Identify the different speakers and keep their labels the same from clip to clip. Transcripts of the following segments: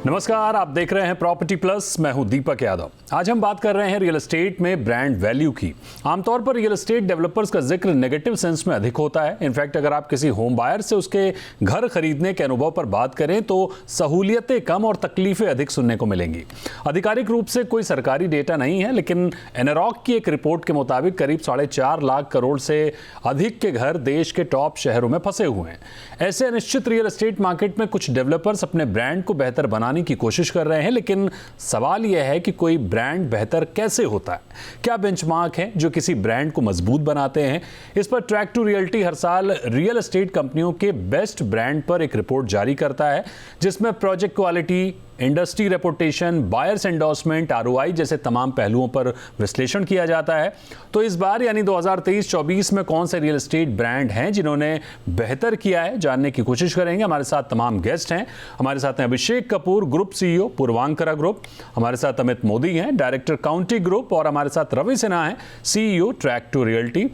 Speaker 1: नमस्कार, आप देख रहे हैं प्रॉपर्टी प्लस। मैं हूं दीपक यादव। आज हम बात कर रहे हैं रियल एस्टेट में ब्रांड वैल्यू की। आमतौर पर रियल एस्टेट डेवलपर्स का जिक्र नेगेटिव सेंस में अधिक होता है। इनफैक्ट अगर आप किसी होम बायर से उसके घर खरीदने के अनुभव पर बात करें तो सहूलियतें कम और तकलीफें अधिक सुनने को मिलेंगी। आधिकारिक रूप से कोई सरकारी डेटा नहीं है, लेकिन एनरॉक की एक रिपोर्ट के मुताबिक करीब 4.5 लाख करोड़ से अधिक के घर देश के टॉप शहरों में फंसे हुए हैं। ऐसे अनिश्चित रियल एस्टेट मार्केट में कुछ डेवलपर्स अपने ब्रांड को बेहतर बनाने की कोशिश कर रहे हैं, लेकिन सवाल यह है कि कोई ब्रांड बेहतर कैसे होता है? क्या बेंचमार्क हैं जो किसी ब्रांड को मजबूत बनाते हैं? इस पर ट्रैक टू रियल्टी हर साल रियल एस्टेट कंपनियों के बेस्ट ब्रांड पर एक रिपोर्ट जारी करता है, जिसमें project quality, industry reputation, buyers endorsement, ROI जैसे तमाम पहलुओं पर विश्लेषण किया जाता है। तो इस बार यानी 2023-24 में कौन से रियल एस्टेट ब्रांड हैं जिन्होंने बेहतर किया है, जानने की कोशिश करेंगे। हमारे साथ तमाम गेस्ट हैं। हमारे साथ हैं Abhishek Kapoor, group CEO, Puravankara group. हमारे साथ अमित मोदी हैं, डायरेक्टर काउंटी ग्रुप। और हमारे साथ रवि सिन्हा हैं, CEO, track to realty.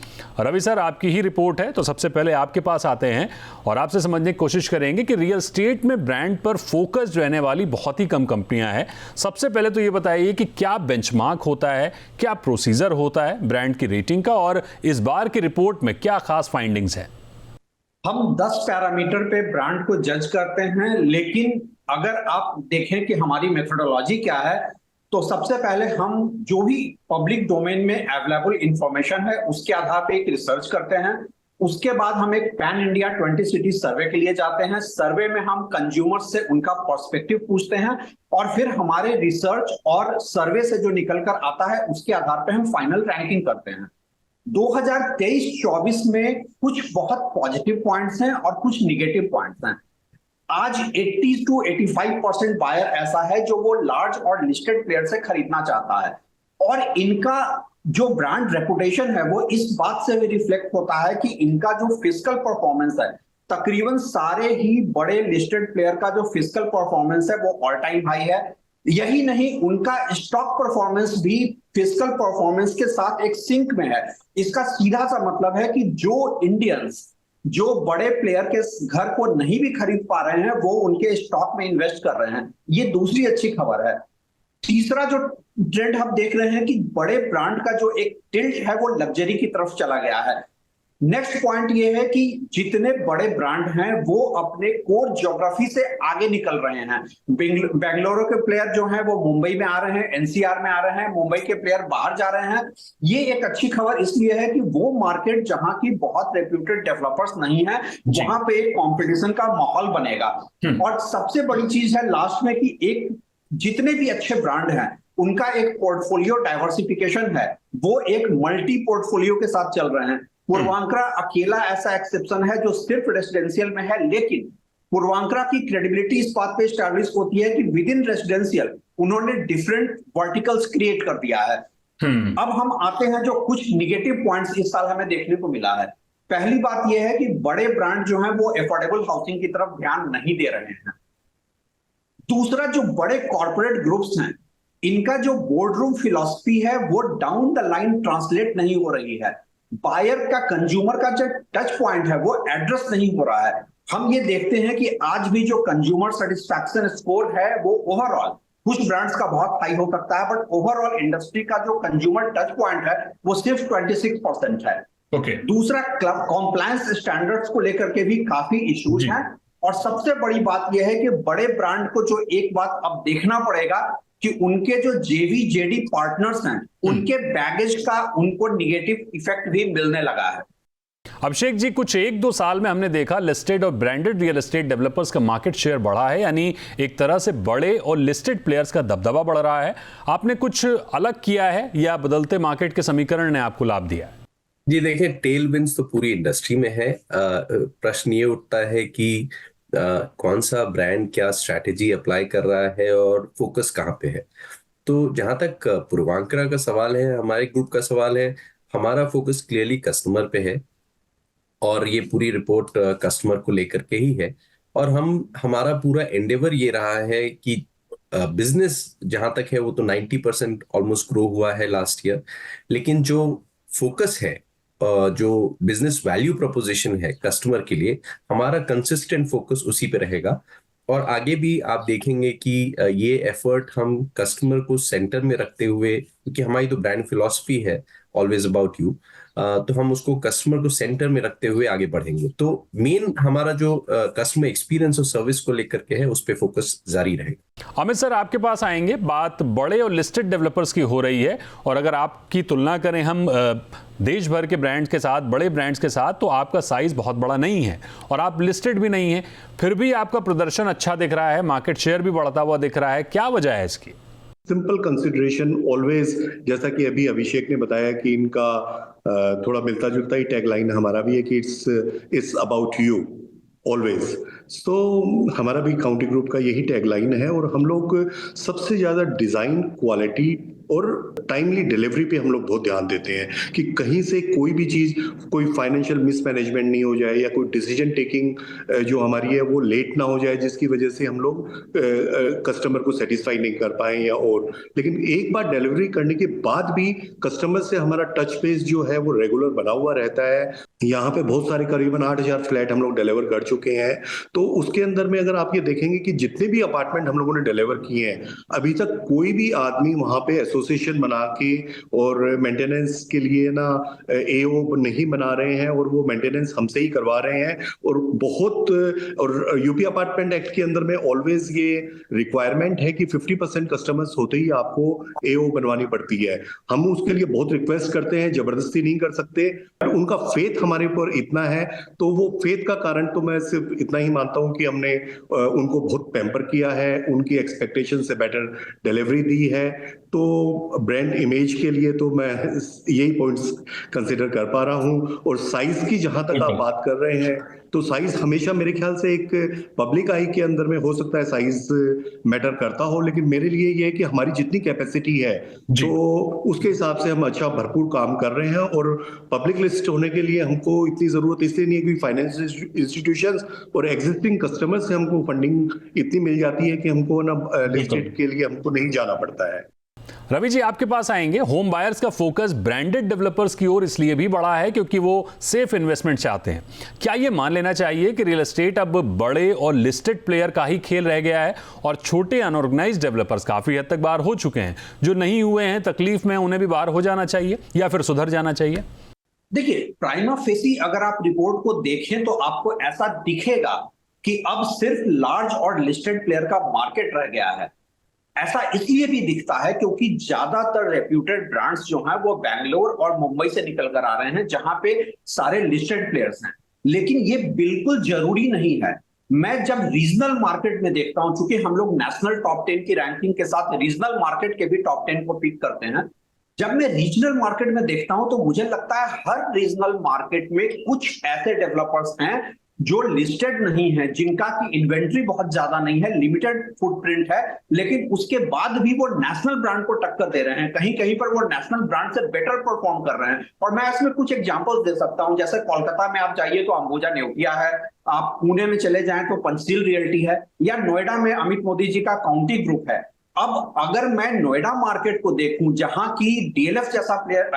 Speaker 1: Ravi sir, आपकी ही रिपोर्ट है, तो सबसे पहले आपके पास आते हैं और आपसे समझने की कोशिश करेंगे कि रियल एस्टेट में ब्रांड पर फोकस रहने वाली बहुत ही कम कंपनियां हैं। सबसे पहले तो ये बताइए कि क्या बेंचमार्क होता है, क्या प्रोसीजर होता है ब्रांड की रेटिंग का, और इस बार की रिपोर्ट में क्या खास फाइंडिंग्स हैं?
Speaker 2: हम 10 पैरामीटर पे ब्रांड को जज करते हैं, लेकिन अगर आप देखें कि हमारी मेथोडोलॉजी क्या है, तो सबसे पहले हम जो भी पब्लिक डोमेन में अवेलेबल इंफॉर्मेशन है उसके आधार पे एक रिसर्च करते हैं। उसके बाद हम एक पैन इंडिया 20 सिटी सर्वे के लिए जाते हैं। सर्वे में हम कंज्यूमर्स से उनका पर्सपेक्टिव पूछते हैं और फिर हमारे रिसर्च और सर्वे से जो निकल कर आता है उसके आधार पे हम फाइनल रैंकिंग करते हैं। 2023-24 में कुछ बहुत पॉजिटिव पॉइंट्स हैं और कुछ निगेटिव पॉइंट्स हैं। आज 80 to 85% बायर ऐसा है जो वो लार्ज और लिस्टेड प्लेयर से खरीदना चाहता है, और इनका जो ब्रांड रेपुटेशन है वो इस बात से भी रिफ्लेक्ट होता है कि इनका जो फिस्कल परफॉर्मेंस है, तकरीबन सारे ही बड़े लिस्टेड प्लेयर का जो फिस्कल परफॉर्मेंस है वो ऑल टाइम हाई है। यही नहीं, उनका स्टॉक परफॉर्मेंस भी फिस्कल परफॉर्मेंस के साथ एक सिंक में है। इसका सीधा सा मतलब है कि जो इंडियंस जो बड़े प्लेयर के घर को नहीं भी खरीद पा रहे हैं वो उनके स्टॉक में इन्वेस्ट कर रहे हैं। ये दूसरी अच्छी खबर है। तीसरा जो ट्रेंड हम देख रहे हैं कि बड़े ब्रांड का जो एक टिल्ट है वो लग्जरी की तरफ चला गया है। नेक्स्ट पॉइंट ये है कि जितने बड़े ब्रांड हैं वो अपने कोर ज्योग्राफी से आगे निकल रहे हैं। बेंगलुरु के प्लेयर जो हैं वो मुंबई में आ रहे हैं, एनसीआर में आ रहे हैं, मुंबई के प्लेयर बाहर जा रहे हैं। ये एक अच्छी खबर इसलिए है कि वो मार्केट जहां की बहुत रेप्यूटेड डेवलपर्स नहीं है, वहां पे एक कॉम्पिटिशन का माहौल बनेगा। और सबसे बड़ी चीज है लास्ट में कि एक जितने भी अच्छे ब्रांड हैं उनका एक पोर्टफोलियो डाइवर्सिफिकेशन है, वो एक मल्टी पोर्टफोलियो के साथ चल रहे हैं। पूर्वांकरा अकेला ऐसा एक्सेप्शन है जो सिर्फ रेसिडेंशियल में है, लेकिन पूर्वांकरा की क्रेडिबिलिटी इस बात पे एस्टैब्लिश होती है कि विद इन रेसिडेंशियल उन्होंने डिफरेंट वर्टिकल्स क्रिएट कर दिया है। अब हम आते हैं जो कुछ निगेटिव पॉइंट्स इस साल हमें देखने को मिला है। पहली बात यह है कि बड़े ब्रांड जो है वो अफोर्डेबल हाउसिंग की तरफ ध्यान नहीं दे रहे हैं। दूसरा, जो बड़े कॉर्पोरेट ग्रुप्स हैं इनका जो बोर्डरूम फिलॉसफी है वो डाउन द लाइन ट्रांसलेट नहीं हो रही है। बायर का, कंज्यूमर का जो टच पॉइंट है वो एड्रेस नहीं हो रहा है। हम ये देखते हैं कि आज भी जो कंज्यूमर सेटिस्फैक्शन स्कोर है वो ओवरऑल कुछ ब्रांड्स का बहुत हाई हो सकता है, बट ओवरऑल इंडस्ट्री का जो कंज्यूमर टच पॉइंट है वो सिर्फ 26% है। दूसरा, कॉम्प्लायंस स्टैंडर्ड्स को लेकर के भी काफी इश्यूज हैं। और सबसे बड़ी बात यह है कि बड़े ब्रांड को जो एक बात अब देखना पड़ेगा कि उनके जो जेवी जेडी पार्टनर्स हैं उनके बैगेज का उनको निगेटिव इफेक्ट भी मिलने लगा है।
Speaker 1: अभिषेक जी, कुछ 1-2 साल में हमने देखा लिस्टेड और ब्रांडेड रियल एस्टेट डेवलपर्स का मार्केट शेयर बढ़ा है, यानी एक तरह से बड़े और लिस्टेड प्लेयर्स का दबदबा बढ़ रहा है। आपने कुछ अलग किया है या बदलते मार्केट के समीकरण ने आपको लाभ दिया है?
Speaker 3: जी देखिए, टेल विंड्स तो पूरी इंडस्ट्री में है। प्रश्न ये उठता है कि कौन सा ब्रांड क्या स्ट्रैटेजी अप्लाई कर रहा है और फोकस कहाँ पे है। तो जहां तक पूर्वांकरा का सवाल है, हमारे ग्रुप का सवाल है, हमारा फोकस क्लियरली कस्टमर पे है और ये पूरी रिपोर्ट कस्टमर को लेकर के ही है। और हमारा पूरा एंडेवर ये रहा है कि बिजनेस जहां तक है वो तो 90% ऑलमोस्ट ग्रो हुआ है लास्ट ईयर, लेकिन जो फोकस है, जो बिजनेस वैल्यू प्रोपोजिशन है कस्टमर के लिए, हमारा कंसिस्टेंट फोकस उसी पे रहेगा। और आगे भी आप देखेंगे कि ये एफर्ट हम कस्टमर को सेंटर में रखते हुए, क्योंकि हमारी तो ब्रांड फिलॉसफी है ऑलवेज अबाउट यू, तो हम उसको कस्टमर को सेंटर में रखते हुए आगे बढ़ेंगे। तो मेन हमारा जो कस्टमर एक्सपीरियंस और सर्विस को लेकर के है, उस पे फोकस जारी रहेगा।
Speaker 1: अमित सर, आपके पास आएंगे। बात बड़े और लिस्टेड डेवलपर्स की हो रही है, और अगर आपकी तुलना करें हम देश भर के ब्रांड्स के साथ, बड़े ब्रांड्स के साथ, तो आपका साइज बहुत बड़ा नहीं है और आप लिस्टेड भी नहीं है, फिर भी आपका प्रदर्शन अच्छा दिख रहा है, मार्केट शेयर भी बढ़ता हुआ दिख रहा है। क्या वजह है इसकी?
Speaker 4: सिंपल कंसिडरेशन ऑलवेज, जैसा कि अभी अभिषेक ने बताया कि इनका थोड़ा मिलता जुलता ही टैगलाइन हमारा भी है कि इट्स अबाउट यू ऑलवेज। सो हमारा भी काउंटी ग्रुप का यही टैगलाइन है, और हम लोग सबसे ज्यादा डिजाइन, क्वालिटी और टाइमली डिलीवरी पे हम लोग बहुत ध्यान देते हैं कि कहीं से कोई भी चीज, कोई फाइनेंशियल मिसमैनेजमेंट नहीं हो जाए, या कोई डिसीजन टेकिंग जो हमारी है वो लेट ना हो जाए, जिसकी वजह से हम लोग कस्टमर को सेटिस्फाई नहीं कर पाए या और। लेकिन एक बार डिलीवरी करने के बाद भी कस्टमर से हमारा टच बेस जो है वो रेगुलर बना हुआ रहता है। यहाँ पे बहुत सारे करीबन 8,000 फ्लैट हम लोग डिलीवर कर चुके हैं। तो उसके अंदर में अगर आप ये देखेंगे कि जितने भी अपार्टमेंट हम लोगों ने डिलीवर किए हैं, अभी तक कोई भी आदमी वहां पे एसोसिएशन बना के और मेंटेनेंस के लिए ना एओ नहीं बना रहे हैं, और वो मेंटेनेंस हमसे ही करवा रहे हैं। और बहुत, और यूपी अपार्टमेंट एक्ट के अंदर में ऑलवेज ये रिक्वायरमेंट है कि 50% कस्टमर्स होते ही आपको एओ बनवानी पड़ती है। हम उसके लिए बहुत रिक्वेस्ट करते हैं, जबरदस्ती नहीं कर सकते। उनका फेथ हमारे ऊपर इतना है, तो वो फेथ का कारण तो मैं सिर्फ इतना ही मानता हूं कि हमने उनको बहुत पैम्पर किया है, उनकी एक्सपेक्टेशन से बेटर डिलीवरी दी है। तो ब्रांड इमेज के लिए तो मैं यही पॉइंट्स कंसिडर कर पा रहा हूं। और साइज की जहां तक आप बात कर रहे हैं, तो साइज हमेशा मेरे ख्याल से एक पब्लिक आई के अंदर में हो सकता है साइज मैटर करता हो, लेकिन मेरे लिए ये है कि हमारी जितनी कैपेसिटी है तो उसके हिसाब से हम अच्छा भरपूर काम कर रहे हैं। और पब्लिक लिस्ट होने के लिए हमको इतनी जरूरत इसलिए नहीं है कि फाइनेंशियल इंस्टीट्यूशंस और एग्जिस्टिंग कस्टमर्स से हमको फंडिंग इतनी मिल जाती है कि हमको ना लिस्टेड के लिए हमको नहीं जाना पड़ता है।
Speaker 1: रवि जी, आपके पास आएंगे। होम बायर्स का फोकस ब्रांडेड डेवलपर्स की ओर इसलिए भी बढ़ा है क्योंकि वो सेफ इन्वेस्टमेंट चाहते हैं। क्या ये मान लेना चाहिए कि रियल एस्टेट अब बड़े और लिस्टेड प्लेयर का ही खेल रह गया है और छोटे अनऑर्गेनाइज्ड डेवलपर्स काफी हद तक बाहर हो चुके हैं? जो नहीं हुए हैं तकलीफ में, उन्हें भी बाहर हो जाना चाहिए या फिर सुधर जाना चाहिए?
Speaker 2: देखिए, प्राइमा फेसी अगर आप रिपोर्ट को देखें तो आपको ऐसा दिखेगा कि अब सिर्फ लार्ज और लिस्टेड प्लेयर का मार्केट रह गया है। ऐसा इसलिए भी दिखता है क्योंकि ज्यादातर रेप्यूटेड ब्रांड्स जो हैं वो बैंगलोर और मुंबई से निकल कर आ रहे हैं, जहां पे सारे लिस्टेड प्लेयर्स हैं। लेकिन ये बिल्कुल जरूरी नहीं है। मैं जब रीजनल मार्केट में देखता हूं, चूंकि हम लोग नेशनल टॉप 10 की रैंकिंग के साथ रीजनल मार्केट के भी टॉप 10 को पिक करते हैं, जब मैं रीजनल मार्केट में देखता हूं तो मुझे लगता है हर रीजनल मार्केट में कुछ ऐसे डेवलपर्स हैं जो लिस्टेड नहीं है, जिनका की इन्वेंट्री बहुत ज्यादा नहीं है, लिमिटेड फुटप्रिंट है, लेकिन उसके बाद भी वो नेशनल ब्रांड को टक्कर दे रहे हैं। कहीं कहीं पर वो नेशनल ब्रांड से बेटर परफॉर्म कर रहे हैं। और मैं इसमें कुछ एग्जांपल्स दे सकता हूं। जैसे कोलकाता में आप जाइए तो अंबुजा नेओकिया है, आप पुणे में चले जाएं तो पंचशील रियल्टी है, या नोएडा में अमित मोदी जी का काउंटी ग्रुप है। अब अगर मैं नोएडा मार्केट को देखूं, जहां की डीएलएफ जैसा प्लेयर,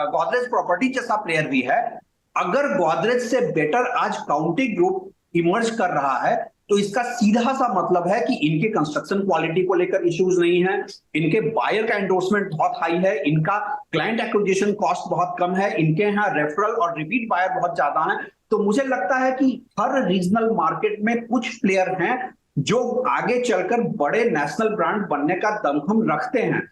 Speaker 2: गोदरेज प्रॉपर्टी जैसा प्लेयर भी है, अगर गोदरेज से बेटर आज काउंटी ग्रुप इमर्ज कर रहा है, तो इसका सीधा सा मतलब है कि इनके कंस्ट्रक्शन क्वालिटी को लेकर इश्यूज नहीं है, इनके बायर का एंडोर्समेंट बहुत हाई है, इनका क्लाइंट एक्विजिशन कॉस्ट बहुत कम है, इनके यहाँ रेफरल और रिपीट बायर बहुत ज्यादा है। तो मुझे लगता है कि हर रीजनल मार्केट में कुछ प्लेयर हैं जो आगे चलकर बड़े नेशनल ब्रांड बनने का दमखम रखते हैं।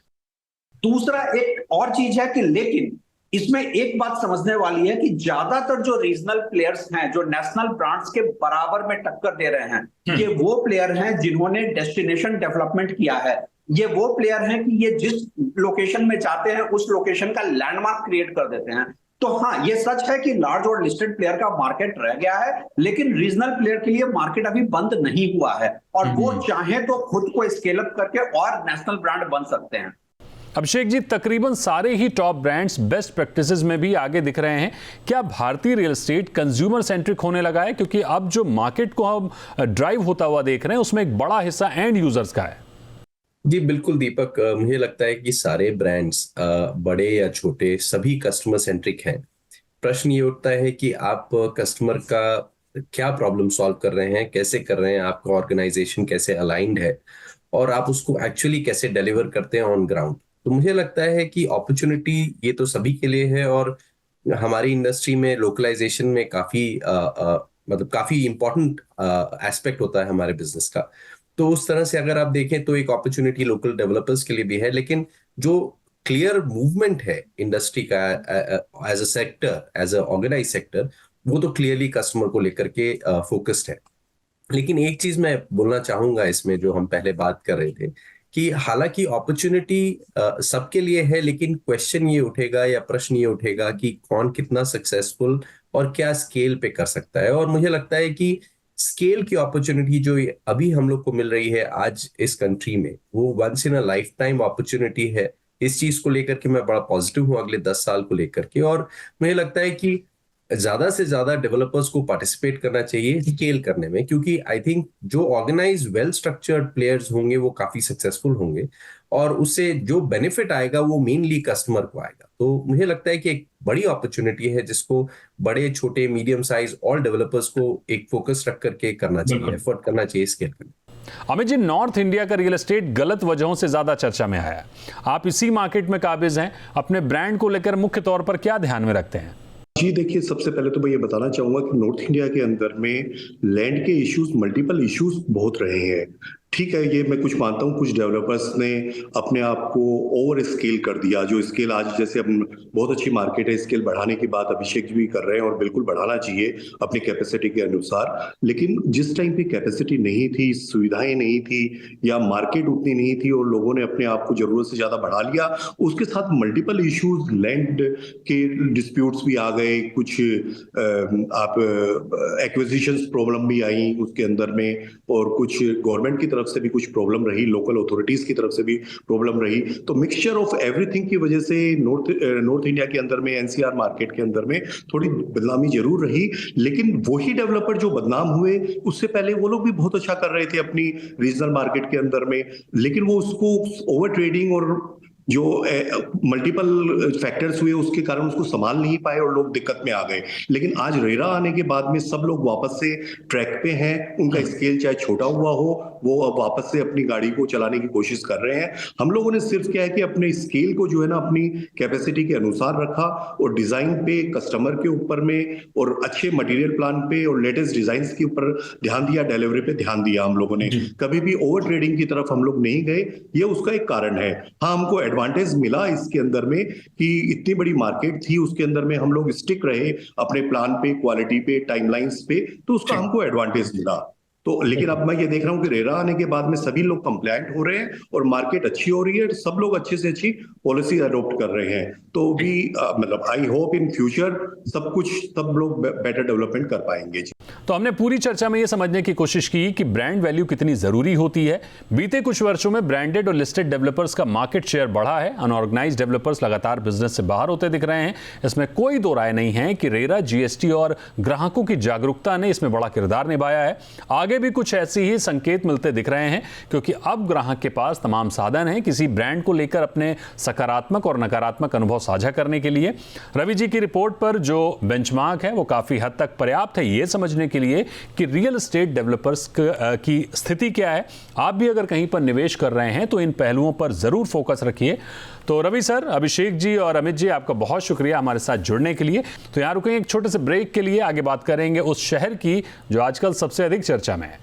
Speaker 2: दूसरा एक और चीज है कि लेकिन इसमें एक बात समझने वाली है कि ज्यादातर जो रीजनल प्लेयर्स हैं, जो नेशनल ब्रांड्स के बराबर में टक्कर दे रहे हैं, ये वो प्लेयर हैं जिन्होंने डेस्टिनेशन डेवलपमेंट किया है। ये वो प्लेयर हैं कि ये जिस लोकेशन में जाते हैं उस लोकेशन का लैंडमार्क क्रिएट कर देते हैं। तो हाँ, ये सच है कि लार्ज और लिस्टेड प्लेयर का मार्केट रह गया है, लेकिन रीजनल प्लेयर के लिए मार्केट अभी बंद नहीं हुआ है, और वो चाहे तो खुद को स्केल अप करके और नेशनल ब्रांड बन सकते हैं।
Speaker 1: अभिषेक जी, तकरीबन सारे ही टॉप ब्रांड्स बेस्ट प्रैक्टिसेस में भी आगे दिख रहे हैं। क्या भारतीय रियल एस्टेट कंज्यूमर सेंट्रिक होने लगा है? क्योंकि अब जो मार्केट को हम ड्राइव होता हुआ देख रहे हैं उसमें एक बड़ा हिस्सा एंड यूजर्स का है।
Speaker 3: जी बिल्कुल दीपक, मुझे लगता है कि सारे ब्रांड्स बड़े या छोटे सभी कस्टमर सेंट्रिक हैं। प्रश्न ये उठता है कि आप कस्टमर का क्या प्रॉब्लम सॉल्व कर रहे हैं, कैसे कर रहे हैं, आपका ऑर्गेनाइजेशन कैसे अलाइंड है, और आप उसको एक्चुअली कैसे डिलीवर करते हैं ऑन ग्राउंड। तो मुझे लगता है कि अपॉर्चुनिटी ये तो सभी के लिए है, और हमारी इंडस्ट्री में लोकलाइजेशन में काफी मतलब काफी इंपॉर्टेंट एस्पेक्ट होता है हमारे बिजनेस का। तो उस तरह से अगर आप देखें तो एक अपॉर्चुनिटी लोकल डेवलपर्स के लिए भी है, लेकिन जो क्लियर मूवमेंट है इंडस्ट्री का as a sector, as a organize sector, वो तो क्लियरली कस्टमर को लेकर के फोकस्ड है। लेकिन एक चीज मैं बोलना चाहूंगा इसमें, जो हम पहले बात कर रहे थे, कि हालांकि अपॉर्चुनिटी सबके लिए है, लेकिन क्वेश्चन ये उठेगा या प्रश्न ये उठेगा कि कौन कितना सक्सेसफुल और क्या स्केल पे कर सकता है। और मुझे लगता है कि स्केल की अपॉर्चुनिटी जो अभी हम लोग को मिल रही है आज इस कंट्री में, वो once in a lifetime opportunity है। इस चीज को लेकर के मैं बड़ा पॉजिटिव हूँ अगले 10 साल को लेकर के। और मुझे लगता है कि ज्यादा से ज्यादा डेवलपर्स को पार्टिसिपेट करना चाहिए स्केल करने में, क्योंकि आई थिंक जो ऑर्गेनाइज वेल स्ट्रक्चर्ड प्लेयर्स होंगे वो काफी सक्सेसफुल होंगे, और उससे जो बेनिफिट आएगा वो मेनली कस्टमर को आएगा। तो मुझे लगता है कि एक बड़ी अपॉर्चुनिटी है जिसको बड़े छोटे मीडियम साइज ऑल डेवलपर्स को एक फोकस रख करके करना चाहिए, एफर्ट करना चाहिए स्केल करने।
Speaker 1: अमित जी, नॉर्थ इंडिया का रियल एस्टेट गलत वजहों से ज्यादा चर्चा में आया है। आप इसी मार्केट में काबिज हैं, अपने ब्रांड को लेकर मुख्य तौर पर क्या ध्यान में रखते हैं?
Speaker 4: जी देखिए, सबसे पहले तो मैं ये बताना चाहूंगा कि नॉर्थ इंडिया के अंदर में लैंड के इश्यूज, मल्टीपल इश्यूज बहुत रहे हैं। ठीक है, ये मैं कुछ मानता हूँ, कुछ डेवलपर्स ने अपने आप को ओवर स्केल कर दिया। जो स्केल आज, जैसे हम बहुत अच्छी मार्केट है, स्केल बढ़ाने की बात अभिषेक जी भी कर रहे हैं और बिल्कुल बढ़ाना चाहिए अपनी कैपेसिटी के अनुसार। लेकिन जिस टाइम पे कैपेसिटी नहीं थी, सुविधाएं नहीं थी, या मार्केट उतनी नहीं थी और लोगों ने अपने आप को जरूरत से ज्यादा बढ़ा लिया, उसके साथ मल्टीपल इश्यूज, लैंड के डिस्प्यूट्स भी आ गए, कुछ आप एक्विजिशंस प्रॉब्लम भी आई उसके अंदर में, और कुछ गवर्नमेंट की तरफ से भी कुछ प्रॉब्लम रही, लोकल अथॉरिटीज की तरफ से भी प्रॉब्लम रही। तो मिक्सचर ऑफ एवरीथिंग की वजह से नॉर्थ इंडिया के अंदर में, एनसीआर मार्केट के अंदर में थोड़ी बदनामी जरूर रही। लेकिन वही डेवलपर जो बदनाम हुए, उससे पहले वो लोग भी बहुत अच्छा कर रहे थे अपनी रीजनल मार्केट के अंदर में, लेकिन वो उसको ओवर ट्रेडिंग और जो मल्टीपल फैक्टर्स हुए उसके कारण उसको संभाल नहीं पाए और लोग दिक्कत में आ गए। लेकिन आज रेरा आने के बाद में सब लोग वापस से ट्रैक पे हैं। उनका स्केल चाहे छोटा हुआ हो, वो अब वापस से अपनी गाड़ी को चलाने की कोशिश कर रहे हैं। हम लोगों ने सिर्फ क्या है कि अपने स्केल को जो है ना अपनी कैपेसिटी के अनुसार रखा, और डिजाइन पे, कस्टमर के ऊपर में, और अच्छे मटेरियल प्लान पे और लेटेस्ट डिजाइन के ऊपर ध्यान दिया, डिलीवरी पे ध्यान दिया हम लोगों ने। कभी भी ओवर ट्रेडिंग की तरफ हम लोग नहीं गए, ये उसका एक कारण है। हाँ, हमको एडवांटेज मिला इसके अंदर में कि इतनी बड़ी मार्केट थी, उसके अंदर में हम लोग स्टिक रहे अपने प्लान पे, क्वालिटी पे, टाइमलाइंस पे, तो उसका हमको एडवांटेज मिला। तो लेकिन अब मैं ये देख रहा हूँ कि रेरा आने के बाद में सभी लोग कंप्लायंट हो रहे हैं और मार्केट अच्छी हो रही है, सब लोग अच्छे से अच्छी पॉलिसी अडॉप्ट कर रहे हैं। तो भी मतलब आई होप इन फ्यूचर सब लोग बेटर डेवलपमेंट कर पाएंगे।
Speaker 1: तो हमने पूरी चर्चा में ये समझने की कोशिश की कि ब्रांड वैल्यू कितनी जरूरी होती है। बीते कुछ वर्षों में ब्रांडेड और लिस्टेड डेवलपर्स का मार्केट शेयर बढ़ा है, अनऑर्गेनाइज्ड डेवलपर्स लगातार बिजनेस से बाहर होते दिख रहे हैं। इसमें कोई दो राय नहीं है कि रेरा, जीएसटी और ग्राहकों की जागरूकता ने इसमें बड़ा किरदार निभाया है। आगे भी कुछ ऐसे ही संकेत मिलते दिख रहे हैं, क्योंकि अब ग्राहक के पास तमाम साधन हैं किसी ब्रांड को लेकर अपने सकारात्मक और नकारात्मक अनुभव साझा करने के लिए। रवि जी की रिपोर्ट पर जो बेंचमार्क है वो काफी हद तक पर्याप्त है ये समझने के लिए कि रियल एस्टेट डेवलपर्स की स्थिति क्या है। आप भी अगर कहीं पर निवेश कर रहे हैं तो इन पहलुओं पर जरूर फोकस रखिए। तो रवि सर, अभिषेक जी और अमित जी, आपका बहुत शुक्रिया हमारे साथ जुड़ने के लिए। तो यहां रुकेंगे एक छोटे से ब्रेक के लिए, आगे बात करेंगे उस शहर की जो आजकल सबसे अधिक चर्चा में है।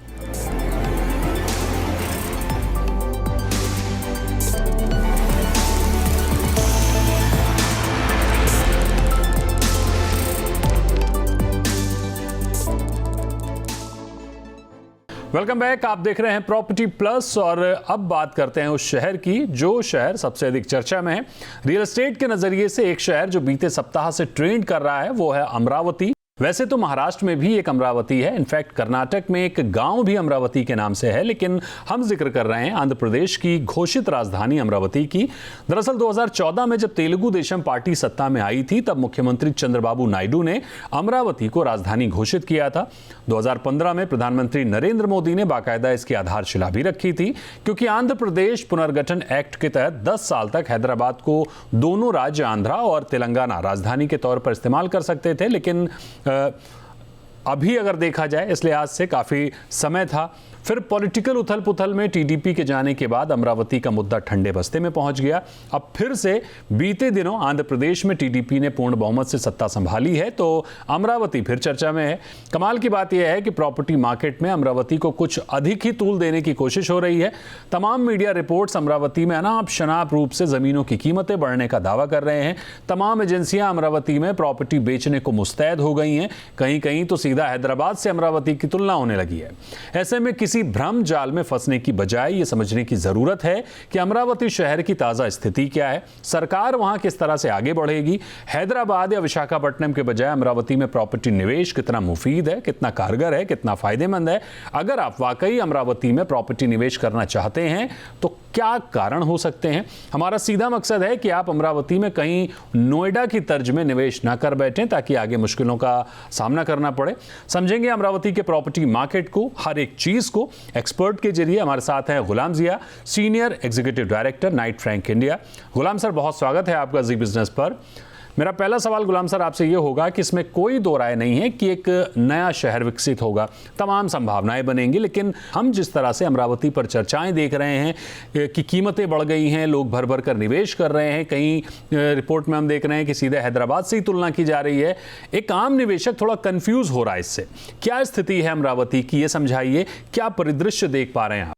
Speaker 1: Welcome back. आप देख रहे हैं प्रॉपर्टी प्लस और अब बात करते हैं उस शहर की जो शहर सबसे अधिक चर्चा में है। रियल एस्टेट के नजरिए से एक शहर जो बीते सप्ताह से ट्रेंड कर रहा है वो है अमरावती। वैसे तो महाराष्ट्र में भी एक अमरावती है, इनफैक्ट कर्नाटक में एक गांव भी अमरावती के नाम से है, लेकिन हम जिक्र कर रहे हैं आंध्र प्रदेश की घोषित राजधानी अमरावती की। दरअसल 2014 में जब तेलुगु देशम पार्टी सत्ता में आई थी तब मुख्यमंत्री चंद्रबाबू नायडू ने अमरावती को राजधानी घोषित किया था। 2015 में प्रधानमंत्री नरेंद्र मोदी ने बाकायदा इसकी आधारशिला भी रखी थी, क्योंकि आंध्र प्रदेश पुनर्गठन एक्ट के तहत 10 साल तक हैदराबाद को दोनों राज्य आंध्रा और तेलंगाना राजधानी के तौर पर इस्तेमाल कर सकते थे। लेकिन अभी अगर देखा जाए इस लिहाज से काफ़ी समय था। फिर पॉलिटिकल उथल पुथल में टीडीपी के जाने के बाद अमरावती का मुद्दा ठंडे बस्ते में पहुंच गया। अब फिर से बीते दिनों आंध्र प्रदेश में टीडीपी ने पूर्ण बहुमत से सत्ता संभाली है, तो अमरावती फिर चर्चा में है। कमाल की बात यह है कि प्रॉपर्टी मार्केट में अमरावती को कुछ अधिक ही तूल देने की कोशिश हो रही है। तमाम मीडिया रिपोर्ट्स अमरावती में अनाप शनाप रूप से जमीनों की कीमतें बढ़ने का दावा कर रहे हैं। तमाम एजेंसियां अमरावती में प्रॉपर्टी बेचने को मुस्तैद हो गई हैं। कहीं कहीं तो सीधा हैदराबाद से अमरावती की तुलना होने लगी है। ऐसे में किसी भ्रम जाल में फंसने की बजाय यह समझने की जरूरत है कि अमरावती शहर की ताजा स्थिति क्या है, सरकार वहां किस तरह से आगे बढ़ेगी। हैदराबाद या विशाखापट्टनम के बजाय अमरावती में प्रॉपर्टी निवेश कितना मुफीद है, कितना कारगर है, कितना फायदेमंद है। अगर आप वाकई अमरावती में प्रॉपर्टी निवेश करना चाहते हैं तो क्या कारण हो सकते हैं। हमारा सीधा मकसद है कि आप अमरावती में कहीं नोएडा की तर्ज में निवेश ना कर बैठें ताकि आगे मुश्किलों का सामना करना पड़े। समझेंगे अमरावती के प्रॉपर्टी मार्केट को, हर एक चीज को एक्सपर्ट के जरिए। हमारे साथ हैं Gulam Zia, senior executive director Knight Frank India. Gulam sir, बहुत स्वागत है आपका जी बिजनेस पर। मेरा पहला सवाल गुलाम सर आपसे ये होगा कि इसमें कोई दो राय नहीं है कि एक नया शहर विकसित होगा, तमाम संभावनाएं बनेंगी, लेकिन हम जिस तरह से अमरावती पर चर्चाएं देख रहे हैं कि कीमतें बढ़ गई हैं, लोग भर भर कर निवेश कर रहे हैं, कहीं रिपोर्ट में हम देख रहे हैं कि सीधे हैदराबाद से ही तुलना की जा रही है। एक आम निवेशक थोड़ा कंफ्यूज हो रहा है इससे। क्या स्थिति है अमरावती की, ये समझाइए, क्या परिदृश्य देख पा रहे हैं आप?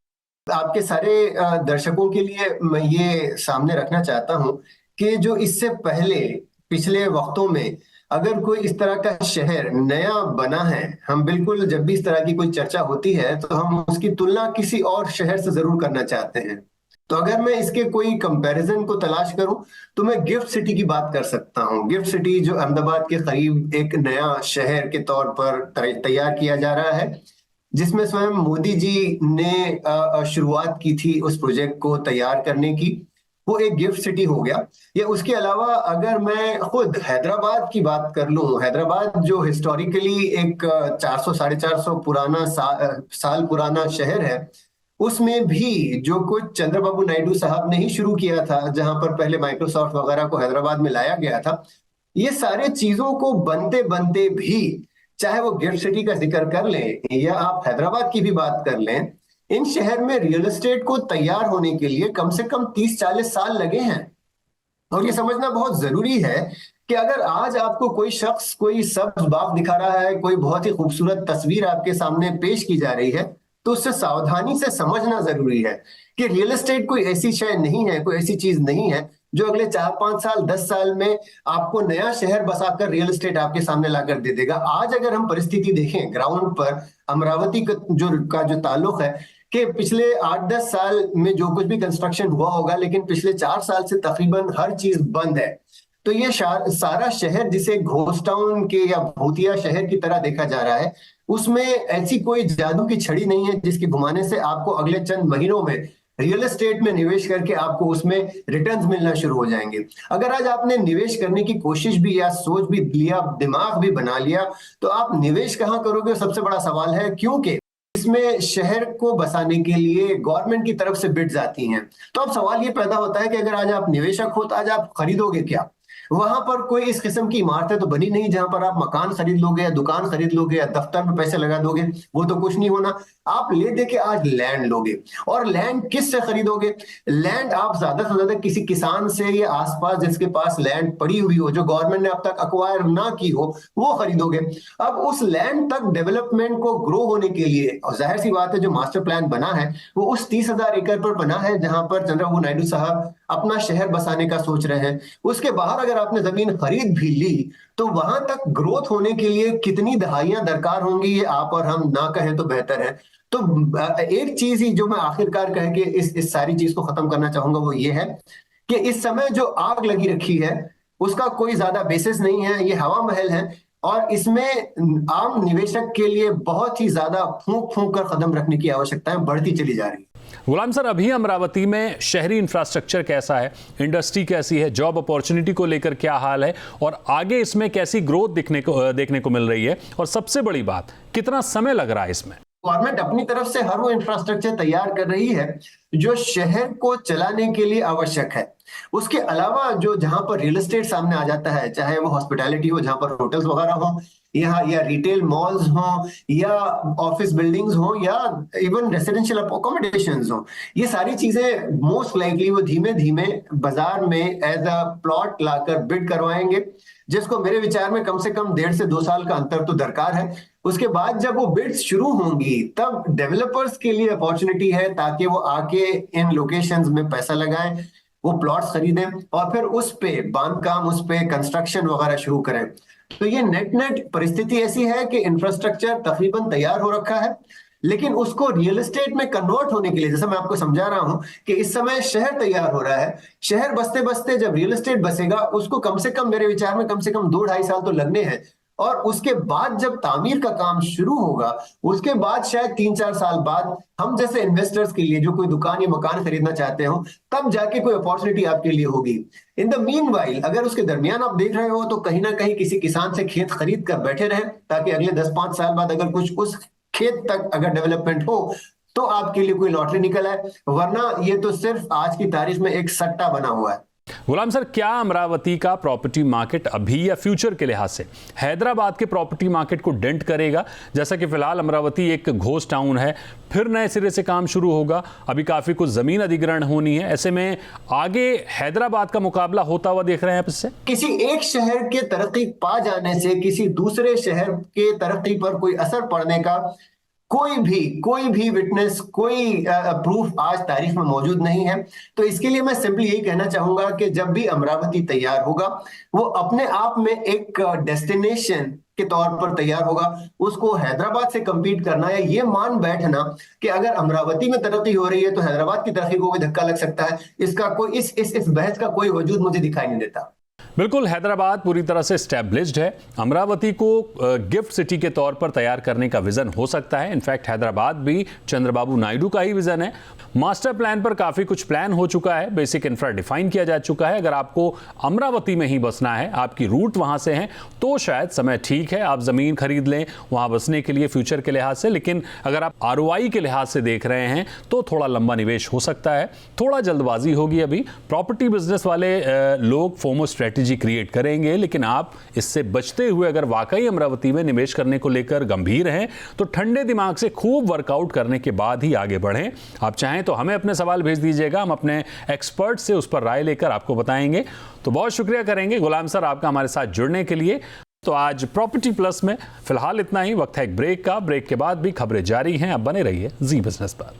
Speaker 5: आपके सारे दर्शकों के लिए मैं ये सामने रखना चाहता हूं कि जो इससे पहले पिछले वक्तों में अगर कोई इस तरह का शहर नया बना है, हम बिल्कुल जब भी इस तरह की कोई चर्चा होती है तो हम उसकी तुलना किसी और शहर से जरूर करना चाहते हैं। तो अगर मैं इसके कोई कंपैरिजन को तलाश करूं तो मैं गिफ्ट सिटी की बात कर सकता हूं। गिफ्ट सिटी जो अहमदाबाद के करीब एक नया शहर के तौर पर तैयार किया जा रहा है, जिसमें स्वयं मोदी जी ने शुरुआत की थी उस प्रोजेक्ट को तैयार करने की, वो एक गिफ्ट सिटी हो गया। या उसके अलावा अगर मैं खुद हैदराबाद की बात कर लूं, हैदराबाद जो हिस्टोरिकली एक 400-450 पुराना साल पुराना शहर है, उसमें भी जो कुछ चंद्रबाबू नायडू साहब ने ही शुरू किया था, जहां पर पहले माइक्रोसॉफ्ट वगैरह को हैदराबाद में लाया गया था, ये सारे चीजों को बनते बनते भी, चाहे वो गिफ्ट सिटी का जिक्र कर लें या आप हैदराबाद की भी बात कर लें, इन शहर में रियल एस्टेट को तैयार होने के लिए कम से कम 30-40 साल लगे हैं। और ये समझना बहुत जरूरी है कि अगर आज आपको कोई शख्स कोई सब्ज बाग दिखा रहा है, कोई बहुत ही खूबसूरत तस्वीर आपके सामने पेश की जा रही है, तो उससे सावधानी से समझना जरूरी है कि रियल एस्टेट कोई ऐसी शय नहीं है, कोई ऐसी चीज नहीं है जो अगले 4-5 साल 10 साल में आपको नया शहर बसाकर रियल एस्टेट आपके सामने लाकर दे देगा। आज अगर हम परिस्थिति देखें ग्राउंड पर अमरावती का जो ताल्लुक है कि पिछले 8-10 साल में जो कुछ भी कंस्ट्रक्शन हुआ होगा, लेकिन पिछले 4 साल से तकरीबन हर चीज बंद है। तो ये सारा शहर जिसे घोस्ट टाउन के या भूतिया शहर की तरह देखा जा रहा है, उसमें ऐसी कोई जादू की छड़ी नहीं है जिसके घुमाने से आपको अगले चंद महीनों में रियल एस्टेट में निवेश करके आपको उसमें रिटर्न्स मिलना शुरू हो जाएंगे। अगर आज आपने निवेश करने की कोशिश भी या सोच भी लिया, दिमाग भी बना लिया, तो आप निवेश कहाँ करोगे, सबसे बड़ा सवाल है, क्योंकि इसमें शहर को बसाने के लिए गवर्नमेंट की तरफ से बिड्स आती हैं। तो अब सवाल ये पैदा होता है कि अगर आज आप निवेशक हो तो आज आप खरीदोगे क्या? वहां पर कोई इस किस्म की इमारतें तो बनी नहीं जहां पर आप मकान खरीद लोगे या दुकान खरीद लोगे या दफ्तर में पैसे लगा दोगे, वो तो कुछ नहीं होना। आप ले दे के आज लैंड लोगे, और लैंड किस से खरीदोगे? लैंड आप ज्यादा से ज्यादा किसी किसान से या आसपास जिसके पास लैंड पड़ी हुई हो, जो गवर्नमेंट ने अब तक अक्वायर ना की हो, वो खरीदोगे। अब उस लैंड तक डेवलपमेंट को ग्रो होने के लिए, और जाहिर सी बात है जो मास्टर प्लान बना है वो उस 30,000 एकड़ पर बना है जहां पर चंद्रबाबू नायडू साहब अपना शहर बसाने का सोच रहे हैं। उसके बाहर अगर आपने जमीन खरीद भी ली तो वहां तक ग्रोथ होने के लिए कितनी दहाइयां दरकार होंगी, ये आप और हम ना कहें तो बेहतर है। तो एक चीज ही जो मैं आखिरकार कह के इस सारी चीज को खत्म करना चाहूंगा वो ये है कि इस समय जो आग लगी रखी है उसका कोई ज्यादा बेसिस नहीं है, ये हवा महल है, और इसमें आम निवेशक के लिए बहुत ही ज्यादा फूंक फूंक कर कदम रखने की आवश्यकता है, बढ़ती चली जा रही है।
Speaker 1: गुलाम सर, अभी अमरावती में शहरी इंफ्रास्ट्रक्चर कैसा है, इंडस्ट्री कैसी है, जॉब अपॉर्चुनिटी को लेकर क्या हाल है, और आगे इसमें कैसी ग्रोथ देखने को मिल रही है, और सबसे बड़ी बात कितना समय लग रहा है इसमें?
Speaker 5: गवर्नमेंट अपनी तरफ से हर वो इंफ्रास्ट्रक्चर तैयार कर रही है जो शहर को चलाने के लिए आवश्यक है। उसके अलावा जो जहां पर रियल एस्टेट सामने आ जाता है, चाहे वो हॉस्पिटैलिटी हो जहां पर होटल्स वगैरह हो, या रिटेल मॉल्स हो, या ऑफिस बिल्डिंग्स हो, या इवन रेसिडेंशियल अकोमोडेशंस हो, ये सारी चीजें मोस्ट लाइकली वो धीमे धीमे बाजार में एज अ प्लॉट लाकर बिड करवाएंगे, जिसको मेरे विचार में कम से कम 1.5 से 2 साल का अंतर तो दरकार है। उसके बाद जब वो बिड्स शुरू होंगी तब डेवलपर्स के लिए अपॉर्चुनिटी है ताकि वो आके इन लोकेशंस में पैसा लगाएं, वो प्लॉट्स खरीदें और फिर उस पे बांधकाम, उस पे कंस्ट्रक्शन वगैरह शुरू करें। तो ये नेट परिस्थिति ऐसी है कि इंफ्रास्ट्रक्चर तकरीबन तैयार हो रखा है, लेकिन उसको रियल एस्टेट में कन्वर्ट होने के लिए, जैसे मैं आपको समझा रहा हूं कि इस समय शहर तैयार हो रहा है, शहर बसते बसते जब रियल एस्टेट बसेगा उसको कम से कम मेरे विचार में कम से कम 2-2.5 साल तो लगने हैं, और उसके बाद जब तामीर का काम शुरू होगा उसके बाद शायद 3-4 साल बाद हम जैसे इन्वेस्टर्स के लिए जो कोई दुकान या मकान खरीदना चाहते हो तब जाके कोई अपॉर्चुनिटी आपके लिए होगी। इन द मीनवाइल अगर उसके दरमियान आप देख रहे हो तो कहीं ना कहीं किसी किसान से खेत खरीद कर बैठे रहे, ताकि अगले 10-5 साल बाद अगर कुछ उस खेत तक अगर डेवलपमेंट हो तो आपके लिए कोई लॉटरी निकल आए, वरना ये तो सिर्फ आज की तारीख में एक सट्टा बना हुआ है।
Speaker 1: गुलाम सर, क्या अमरावती का प्रॉपर्टी मार्केट अभी या फ्यूचर के लिहाज से हैदराबाद के प्रॉपर्टी मार्केट को डेंट करेगा? जैसा कि फिलहाल अमरावती एक घोस्ट टाउन है, फिर नए सिरे से काम शुरू होगा, अभी काफी कुछ जमीन अधिग्रहण होनी है, ऐसे में आगे हैदराबाद का मुकाबला होता हुआ देख रहे हैं आप इससे?
Speaker 5: किसी एक शहर के तरक्की पा जाने से किसी दूसरे शहर के तरक्की पर कोई असर पड़ने का कोई भी विटनेस, कोई प्रूफ आज तारीख में मौजूद नहीं है। तो इसके लिए मैं सिंपली यही कहना चाहूंगा कि जब भी अमरावती तैयार होगा वो अपने आप में एक डेस्टिनेशन के तौर पर तैयार होगा। उसको हैदराबाद से compete करना है ये मान बैठना कि अगर अमरावती में तरक्की हो रही है तो हैदराबाद की तरक्की को भी धक्का लग सकता है, इसका कोई इस बहस का कोई वजूद मुझे दिखाई नहीं देता।
Speaker 1: बिल्कुल, हैदराबाद पूरी तरह से स्टैब्लिश्ड है। अमरावती को गिफ्ट सिटी के तौर पर तैयार करने का विजन हो सकता है। इनफैक्ट हैदराबाद भी चंद्रबाबू नायडू का ही विजन है। मास्टर प्लान पर काफी कुछ प्लान हो चुका है, बेसिक इंफ्रा डिफाइन किया जा चुका है। अगर आपको अमरावती में ही बसना है, आपकी रूट वहां से है, तो शायद समय ठीक है, आप जमीन खरीद लें वहां बसने के लिए फ्यूचर के लिहाज से। लेकिन अगर आप ROI के लिहाज से देख रहे हैं तो थोड़ा लंबा निवेश हो सकता है, थोड़ा जल्दबाजी होगी। अभी प्रॉपर्टी बिजनेस वाले लोग फोमो स्ट्रेटेजी क्रिएट करेंगे, लेकिन आप इससे बचते हुए अगर वाकई अमरावती में निवेश करने को लेकर गंभीर हैं तो ठंडे दिमाग से खूब वर्कआउट करने के बाद ही आगे बढ़ें। आप चाहें तो हमें अपने सवाल भेज दीजिएगा, हम अपने एक्सपर्ट से उस पर राय लेकर आपको बताएंगे। तो बहुत शुक्रिया करेंगे गुलाम सर आपका हमारे साथ जुड़ने के लिए। तो आज प्रॉपर्टी प्लस में फिलहाल इतना ही। वक्त है एक ब्रेक का, ब्रेक के बाद भी खबरें जारी हैं, आप बने रहिए जी बिजनेस पर।